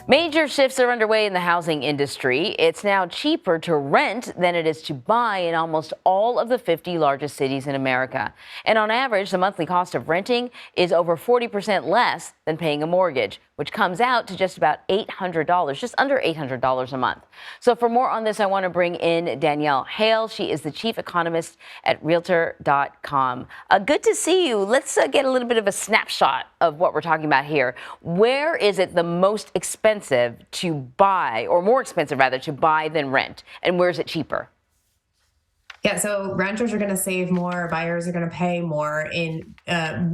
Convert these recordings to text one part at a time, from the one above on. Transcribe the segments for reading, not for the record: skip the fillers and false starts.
Major shifts are underway in the housing industry. It's now cheaper to rent than it is to buy in almost all of the 50 largest cities in America. And on average, the monthly cost of renting is over 40% less than paying a mortgage, which comes out to just about $800, just under $800 a month. So for more on this, I want to bring in Danielle Hale. She is the chief economist at Realtor.com. Good to see you. Let's get a little bit of a snapshot of what we're talking about here. Where is it the most expensive to buy, or more expensive rather, to buy than rent? And where is it cheaper? Yeah, so renters are going to save more, buyers are going to pay more in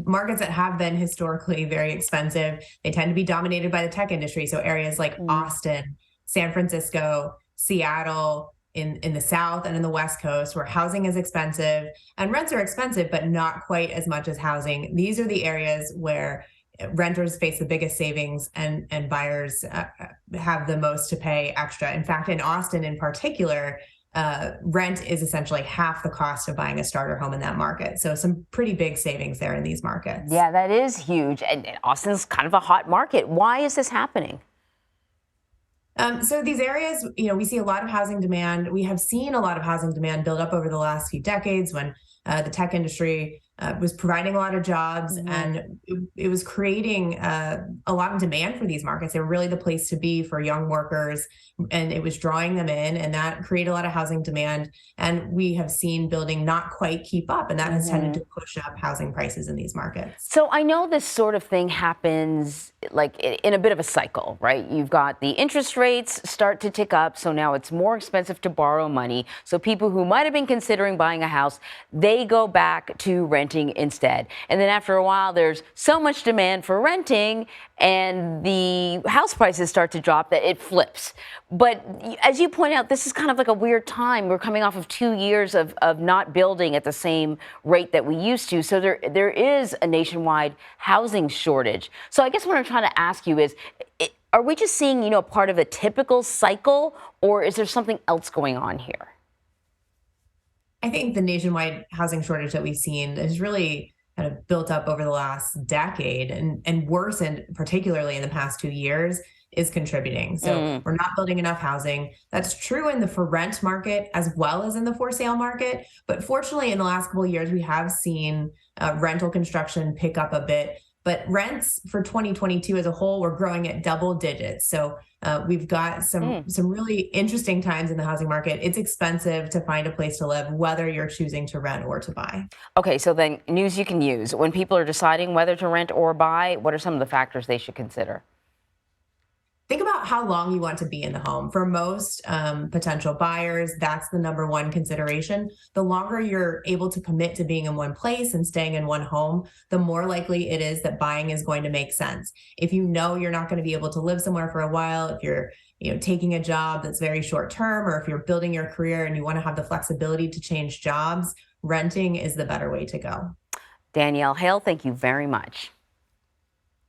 markets that have been historically very expensive. They tend to be dominated by the tech industry. So areas like Austin, San Francisco, Seattle, in the South and in the West Coast, where housing is expensive and rents are expensive, but not quite as much as housing. These are the areas where renters face the biggest savings and buyers have the most to pay extra. In fact, in Austin in particular, rent is essentially half the cost of buying a starter home in that market. So some pretty big savings there in these markets. Yeah, that is huge. And Austin's kind of a hot market. Why is this happening? So these areas, we see a lot of housing demand. We have seen a lot of housing demand build up over the last few decades when the tech industry was providing a lot of jobs, and it was creating a lot of demand for these markets. They were really the place to be for young workers, and it was drawing them in, and that created a lot of housing demand. And we have seen building not quite keep up, and that has tended to push up housing prices in these markets. So I know this sort of thing happens like in a bit of a cycle, right? You've got the interest rates start to tick up, so now it's more expensive to borrow money. So people who might have been considering buying a house, they go back to renting instead. And then after a while, there's so much demand for renting and the house prices start to drop that it flips. But as you point out, this is kind of like a weird time. We're coming off of 2 years of not building at the same rate that we used to. So there is a nationwide housing shortage. So I guess what I'm trying to ask you is, are we just seeing, part of a typical cycle, or is there something else going on here? I think the nationwide housing shortage that we've seen has really kind of built up over the last decade and worsened, particularly in the past 2 years, is contributing. So we're not building enough housing. That's true in the for rent market as well as in the for sale market. But fortunately, in the last couple of years, we have seen rental construction pick up a bit. But rents for 2022 as a whole were growing at double digits. So we've got some really interesting times in the housing market. It's expensive to find a place to live, whether you're choosing to rent or to buy. Okay, so then news you can use. When people are deciding whether to rent or buy, what are some of the factors they should consider? Think about how long you want to be in the home. For most potential buyers, that's the number one consideration. The longer you're able to commit to being in one place and staying in one home, the more likely it is that buying is going to make sense. If you know you're not going to be able to live somewhere for a while, if you're taking a job that's very short term, or if you're building your career and you want to have the flexibility to change jobs, renting is the better way to go. Danielle Hale, thank you very much.